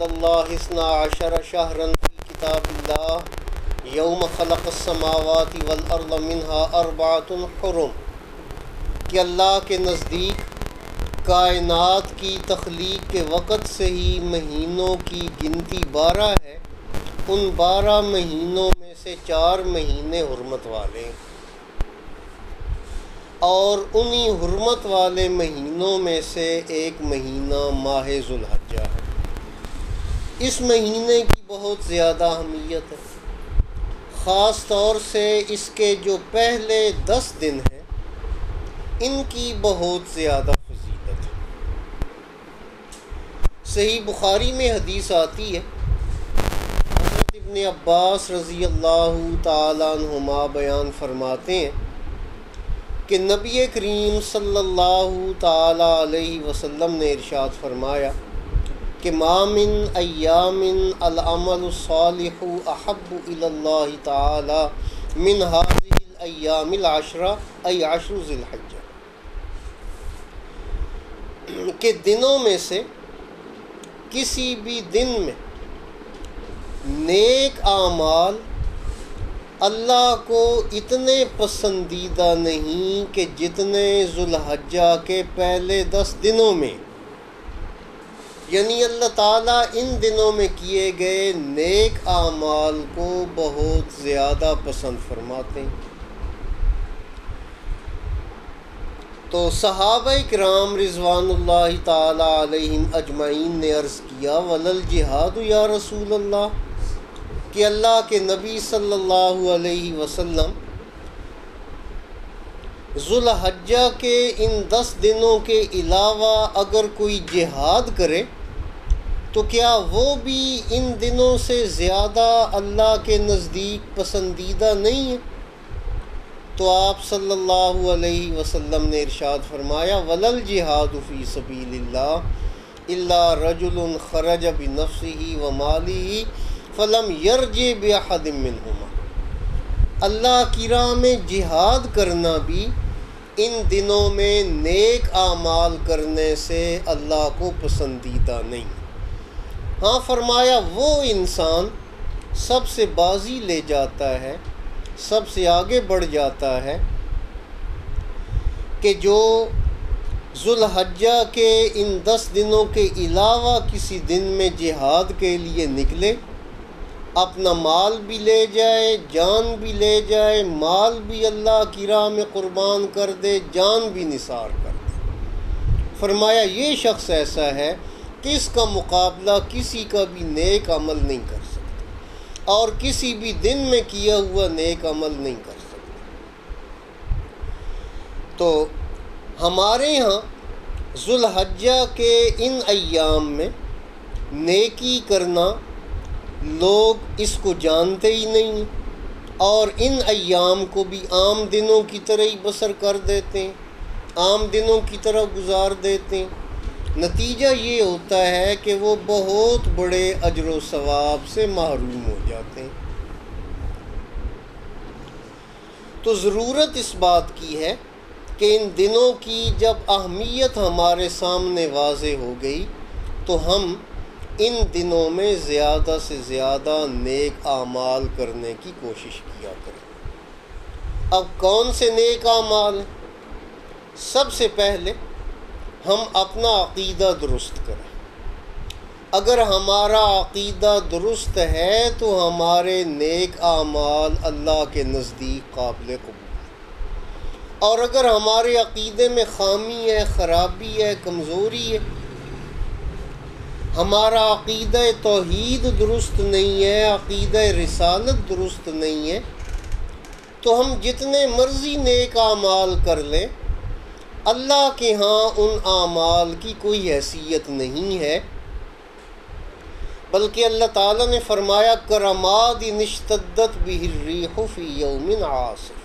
اللہ 12 شہرا فی کتاب اللہ یوم خلق السماوات والارض منها 4 حرم کہ اللہ کے نزدیک کائنات کی تخلیق کے وقت سے ہی مہینوں کی گنتی 12 ہے، ان 12 مہینوں میں سے 4 مہینے حرمت والے ہیں، اور انہی حرمت والے مہینوں میں سے ایک مہینہ ماہ ذوالحجہ ہے۔ اس مہینے کی بہت زیادہ اہمیت ہے، خاص طور سے اس کے جو پہلے 10 دن ہیں ان کی بہت زیادہ فضیلت ہے۔ صحیح بخاری میں حدیث آتی ہے، حضرت ابن عباس رضی اللہ تعالیٰ عنہما بیان فرماتے ہیں کہ نبی کریم صلی اللہ تعالیٰ علیہ وسلم نے ارشاد فرمایا کہ ما من ایام العمل الصالح احب الی اللہ تعالی من هذه الایام العشرہ ای 10 ذی الحجہ، کہ دنوں میں سے کسی بھی دن میں نیک اعمال اللہ کو اتنے پسندیدہ نہیں کہ جتنے ذوالحجہ کے پہلے 10 دنوں میں، یعنی اللہ تعالیٰ ان دنوں میں کیے گئے نیک اعمال کو بہت زیادہ پسند فرماتے ہیں۔ تو صحابہ کرام رضوان اللہ تعالیٰ علیہم اجمعین نے عرض کیا ولل جہاد یا رسول اللہ، کہ اللہ کے نبی صلی اللہ علیہ وسلم ذوالحجہ کے ان 10 دنوں کے علاوہ اگر کوئی جہاد کرے تو کیا وہ بھی ان دنوں سے زیادہ اللہ کے نزدیک پسندیدہ نہیں ہے؟ تو آپ صلی اللہ علیہ وسلم نے ارشاد فرمایا ولل جہاد فی سبیل اللہ الا رجل خرج بنفسہ ومالہ فلم یرجع بأحد منہما، اللہ کی راہ میں جہاد کرنا بھی ان دنوں میں نیک اعمال کرنے سے اللہ کو پسندیدہ نہیں۔ ہاں فرمایا وہ انسان سب سے بازی لے جاتا ہے، سب سے آگے بڑھ جاتا ہے کہ جو ذوالحجہ کے ان 10 دنوں کے علاوہ کسی دن میں جہاد کے لیے نکلے، اپنا مال بھی لے جائے، جان بھی لے جائے، مال بھی اللہ کی راہ میں قربان کر دے، جان بھی نثار کر دے۔ فرمایا یہ شخص ایسا ہے کہ اس کا مقابلہ کسی کا بھی نیک عمل نہیں کر سکتا، اور کسی بھی دن میں کیا ہوا نیک عمل نہیں کر سکتا۔ تو ہمارے ہاں ذوالحجہ کے ان ایام میں نیکی کرنا لوگ اس کو جانتے ہی نہیں، اور ان ایام کو بھی عام دنوں کی طرح ہی بسر کر دیتے ہیں، عام دنوں کی طرح گزار دیتے ہیں۔ نتیجہ یہ ہوتا ہے کہ وہ بہت بڑے اجر و ثواب سے محروم ہو جاتے ہیں۔ تو ضرورت اس بات کی ہے کہ ان دنوں کی جب اہمیت ہمارے سامنے واضح ہو گئی تو ہم ان دنوں میں زیادہ سے زیادہ نیک اعمال کرنے کی کوشش کیا کریں۔ اب کون سے نیک اعمال ہیں؟ سب سے پہلے ہم اپنا عقیدہ درست کریں۔ اگر ہمارا عقیدہ درست ہے تو ہمارے نیک اعمال اللہ کے نزدیک قابل قبول ہیں، اور اگر ہمارے عقیدے میں خامی ہے، خرابی ہے، کمزوری ہے، ہمارا عقیدہ توحید درست نہیں ہے، عقیدہ رسالت درست نہیں ہے، تو ہم جتنے مرضی نیک اعمال کر لیں اللہ کے ہاں ان اعمال کی کوئی حیثیت نہیں ہے، بلکہ اللہ تعالیٰ نے فرمایا کرماد اشتدت بہ الریح فی یوم عاصف،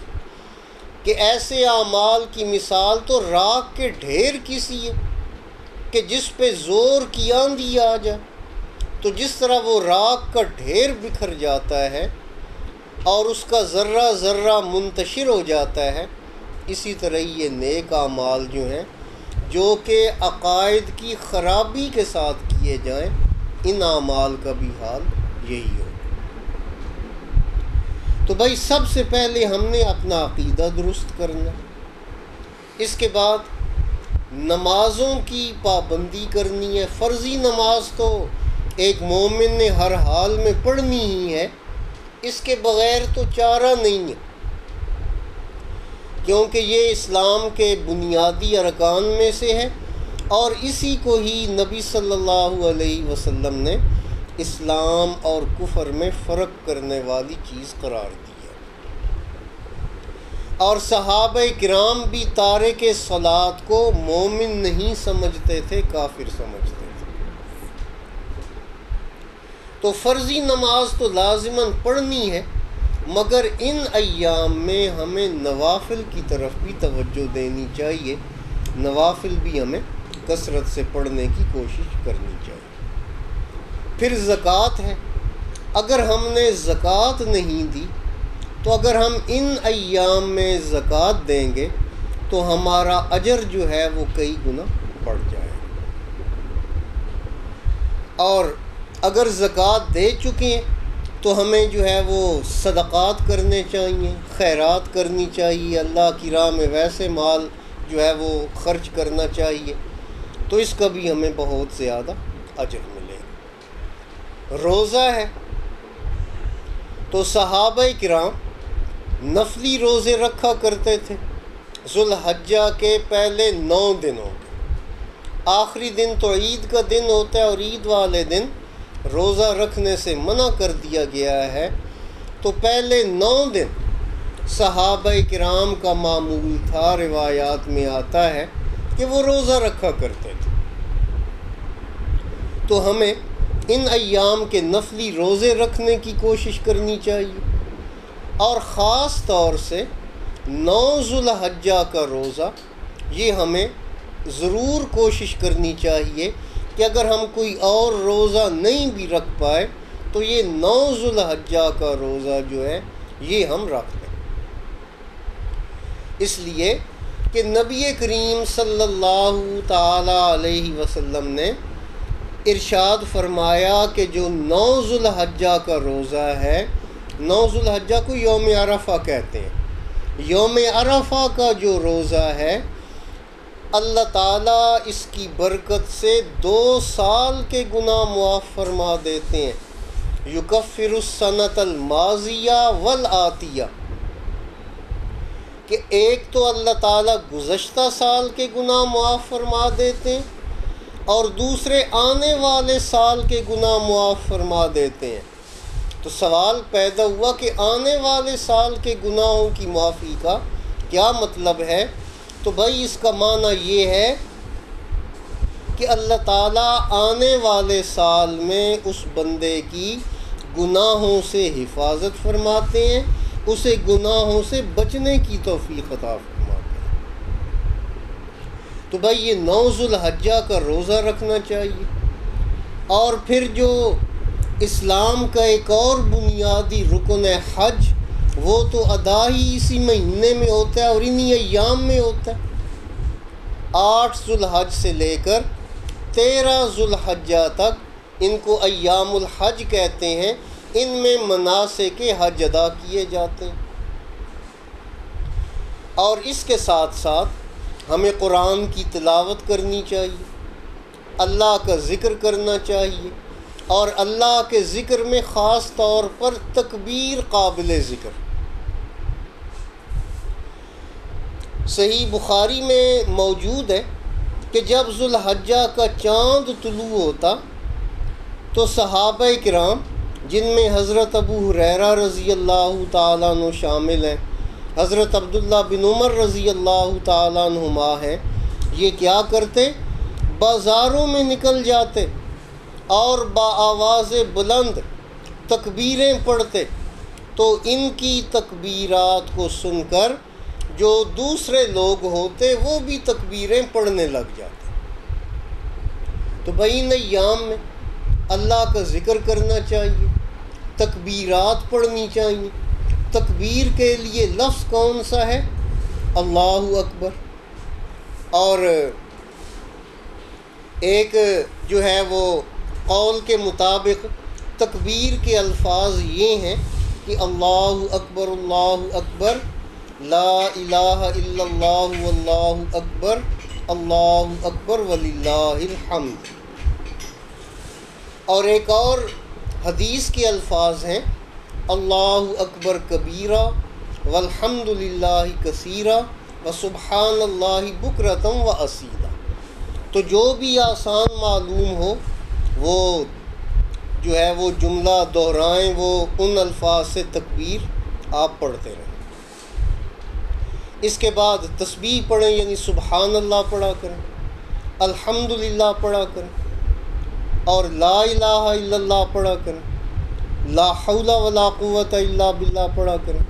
کہ ایسے اعمال کی مثال تو راکھ کے ڈھیر کی سی ہے کہ جس پہ زور کی آندھی آ جائے تو جس طرح وہ راکھ کا ڈھیر بکھر جاتا ہے اور اس کا ذرہ ذرہ منتشر ہو جاتا ہے، اسی طرح یہ نیک اعمال جو ہیں جو کہ عقائد کی خرابی کے ساتھ کیے جائیں ان اعمال کا بھی حال یہی ہو۔ تو بھائی سب سے پہلے ہم نے اپنا عقیدہ درست کرنا، اس کے بعد نمازوں کی پابندی کرنی ہے۔ فرضی نماز تو ایک مومن نے ہر حال میں پڑھنی ہی ہے، اس کے بغیر تو چارہ نہیں ہے، کیونکہ یہ اسلام کے بنیادی ارکان میں سے ہے، اور اسی کو ہی نبی صلی اللہ علیہ وسلم نے اسلام اور کفر میں فرق کرنے والی چیز قرار دی ہے۔ اور صحابہ کرام بھی تارک صلاۃ کو مومن نہیں سمجھتے تھے، کافر سمجھتے تھے۔ تو فرضی نماز تو لازماً پڑھنی ہے، مگر ان ایام میں ہمیں نوافل کی طرف بھی توجہ دینی چاہیے، نوافل بھی ہمیں کثرت سے پڑھنے کی کوشش کرنی چاہیے۔ پھر زکوٰۃ ہے، اگر ہم نے زکوٰۃ نہیں دی تو اگر ہم ان ایام میں زکوٰۃ دیں گے تو ہمارا اجر جو ہے وہ کئی گنا بڑھ جائے گا، اور اگر زکوٰۃ دے چکے ہیں تو ہمیں جو ہے وہ صدقات کرنے چاہیے، خیرات کرنی چاہیے، اللہ کی راہ میں ویسے مال جو ہے وہ خرچ کرنا چاہیے، تو اس کا بھی ہمیں بہت زیادہ اجر ملے گا۔ روزہ ہے تو صحابہ کرام نفلی روزے رکھا کرتے تھے ذوالحجہ کے پہلے 9 دنوں کے، آخری دن تو عید کا دن ہوتا ہے اور عید والے دن روزہ رکھنے سے منع کر دیا گیا ہے، تو پہلے 9 دن صحابہ کرام کا معمول تھا، روایات میں آتا ہے کہ وہ روزہ رکھا کرتے تھے۔ تو ہمیں ان ایام کے نفلی روزے رکھنے کی کوشش کرنی چاہیے، اور خاص طور سے 9 ذوالحجہ کا روزہ یہ ہمیں ضرور کوشش کرنی چاہیے کہ اگر ہم کوئی اور روزہ نہیں بھی رکھ پائے تو یہ 9 ذوالحجہ کا روزہ جو ہے یہ ہم رکھ لیں، اس لیے کہ نبی کریم صلی اللہ تعالی علیہ وسلم نے ارشاد فرمایا کہ جو 9 ذوالحجہ کا روزہ ہے، 9 ذوالحجہ کو یوم عرفہ کہتے ہیں، یوم عرفہ کا جو روزہ ہے اللہ تعالیٰ اس کی برکت سے 2 سال کے گناہ معاف فرما دیتے ہیں، یکفر السنۃ الماضیہ والآتیہ، کہ ایک تو اللہ تعالیٰ گزشتہ سال کے گناہ معاف فرما دیتے ہیں اور دوسرے آنے والے سال کے گناہ معاف فرما دیتے ہیں۔ تو سوال پیدا ہوا کہ آنے والے سال کے گناہوں کی معافی کا کیا مطلب ہے؟ تو بھائی اس کا معنی یہ ہے کہ اللہ تعالیٰ آنے والے سال میں اس بندے کی گناہوں سے حفاظت فرماتے ہیں، اسے گناہوں سے بچنے کی توفیق عطا فرماتے ہیں۔ تو بھائی یہ 9 ذوالحجہ کا روزہ رکھنا چاہیے، اور پھر جو اسلام کا ایک اور بنیادی رکن ہے حج، وہ تو ادا ہی اسی مہینے میں ہوتا ہے اور انہی ایام میں ہوتا ہے۔ 8 ذوالحج سے لے کر 13 ذوالحجہ تک ان کو ایام الحج کہتے ہیں، ان میں مناسک حج ادا کیے جاتے ہیں۔ اور اس کے ساتھ ساتھ ہمیں قرآن کی تلاوت کرنی چاہیے، اللہ کا ذکر کرنا چاہیے، اور اللہ کے ذکر میں خاص طور پر تکبیر قابل ذکر۔ صحیح بخاری میں موجود ہے کہ جب ذوالحجہ کا چاند طلوع ہوتا تو صحابہ کرام، جن میں حضرت ابو ہریرہ رضی اللہ تعالیٰ عنہ شامل ہیں، حضرت عبداللہ بن عمر رضی اللہ تعالیٰ عنہما ہیں، یہ کیا کرتے؟ بازاروں میں نکل جاتے اور بآواز بلند تکبیریں پڑھتے، تو ان کی تکبیرات کو سن کر جو دوسرے لوگ ہوتے وہ بھی تکبیریں پڑھنے لگ جاتے۔ تو بھائی ان ایام میں اللہ کا ذکر کرنا چاہیے، تکبیرات پڑھنی چاہیے۔ تکبیر کے لیے لفظ کون سا ہے؟ اللہ اکبر، اور ایک جو ہے وہ قول کے مطابق تکبیر کے الفاظ یہ ہیں کہ اللہ اکبر لا الہ الا اللہ واللہ اکبر وللہ الحمد۔ اور ایک اور حدیث کے الفاظ ہیں اللہ اکبر کبیرہ والحمد للہ کثیرہ وسبحان اللہ بکرۃ واصیلا۔ تو جو بھی آسان معلوم ہو وہ جو ہے وہ جملہ دہرائیں، وہ ان الفاظ سے تکبیر آپ پڑھتے رہیں۔ اس کے بعد تسبیح پڑھیں، یعنی سبحان اللہ پڑھا کریں، الحمد للہ پڑھا کریں، اور لا الہ الا اللہ پڑھا کریں، لا حول ولا قوت الا باللہ پڑھا کریں،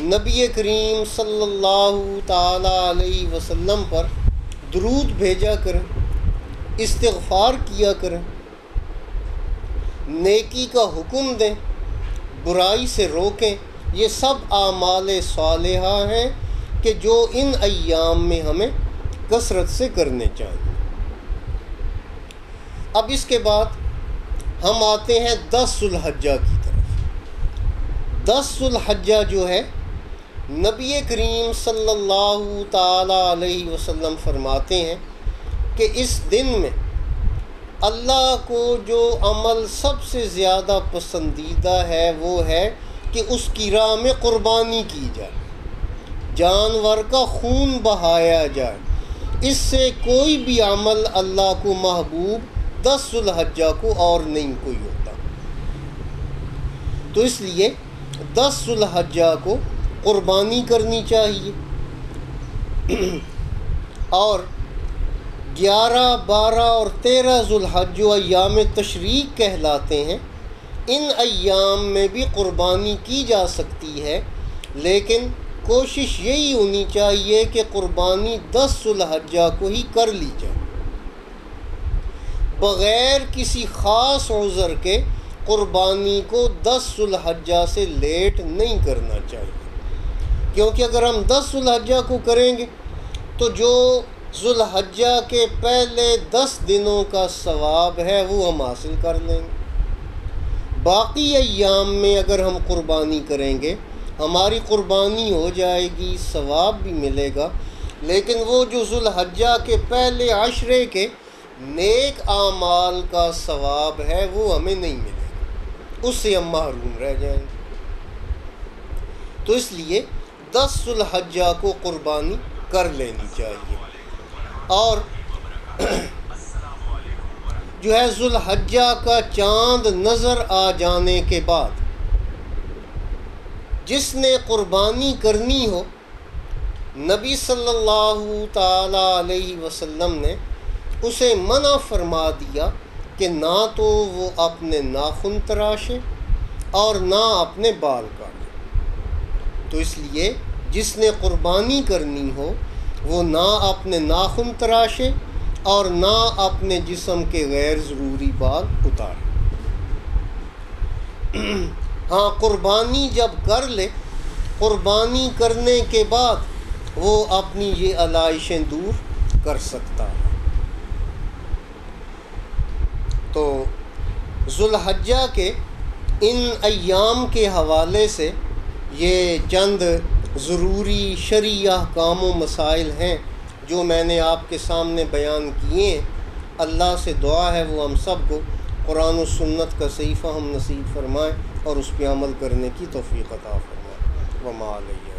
نبی کریم صلی اللہ تعالی علیہ وسلم پر درود بھیجا کریں، استغفار کیا کریں، نیکی کا حکم دیں، برائی سے روکیں۔ یہ سب اعمال صالحہ ہیں کہ جو ان ایام میں ہمیں کثرت سے کرنے چاہیے۔ اب اس کے بعد ہم آتے ہیں 10 ذو الحجہ کی طرف۔ 10 ذو الحجہ جو ہے، نبی کریم صلی اللہ تعالی علیہ وسلم فرماتے ہیں کہ اس دن میں اللہ کو جو عمل سب سے زیادہ پسندیدہ ہے وہ ہے کہ اس کی راہ میں قربانی کی جائے، جانور کا خون بہایا جائے۔ اس سے کوئی بھی عمل اللہ کو محبوب 10 ذو الحجہ کو اور نہیں کوئی ہوتا۔ تو اس لیے 10 ذو الحجہ کو قربانی کرنی چاہیے، اور 11، 12 اور 13 ذو الحجہ جو ایام تشریق کہلاتے ہیں، ان ایام میں بھی قربانی کی جا سکتی ہے، لیکن کوشش یہی ہونی چاہیے کہ قربانی 10 ذو الحجہ کو ہی کر لی جائے، بغیر کسی خاص عذر کے قربانی کو 10 ذو الحجہ سے لیٹ نہیں کرنا چاہیے، کیونکہ اگر ہم 10 ذو الحجہ کو کریں گے تو جو ذو الحجہ کے پہلے 10 دنوں کا ثواب ہے وہ ہم حاصل کر لیں گے۔ باقی ایام میں اگر ہم قربانی کریں گے ہماری قربانی ہو جائے گی، ثواب بھی ملے گا، لیکن وہ جو ذو الحجہ کے پہلے عشرے کے نیک اعمال کا ثواب ہے وہ ہمیں نہیں ملے گا، اس سے ہم محروم رہ جائیں گے۔ تو اس لیے 10 ذو الحجہ کو قربانی کر لینی چاہیے۔ اور جو ہے ذو الحجہ کا چاند نظر آ جانے کے بعد جس نے قربانی کرنی ہو، نبی صلی اللہ تعالی علیہ وسلم نے اسے منع فرما دیا کہ نہ تو وہ اپنے ناخن تراشے اور نہ اپنے بال کاٹے۔ تو اس لیے جس نے قربانی کرنی ہو وہ نہ اپنے ناخن تراشے اور نہ اپنے جسم کے غیر ضروری بال اتارے۔ ہاں، قربانی جب کر لے، قربانی کرنے کے بعد وہ اپنی یہ علائشیں دور کر سکتا ہے۔ تو ذو الحجہ کے ان ایام کے حوالے سے یہ چند ضروری شرعی احکام و مسائل ہیں جو میں نے آپ کے سامنے بیان کیے ہیں۔ اللہ سے دعا ہے وہ ہم سب کو قرآن و سنت کا صحیح فہم نصیب فرمائے اور اس پہ عمل کرنے کی توفیق عطا فرمائے۔ وما علیہ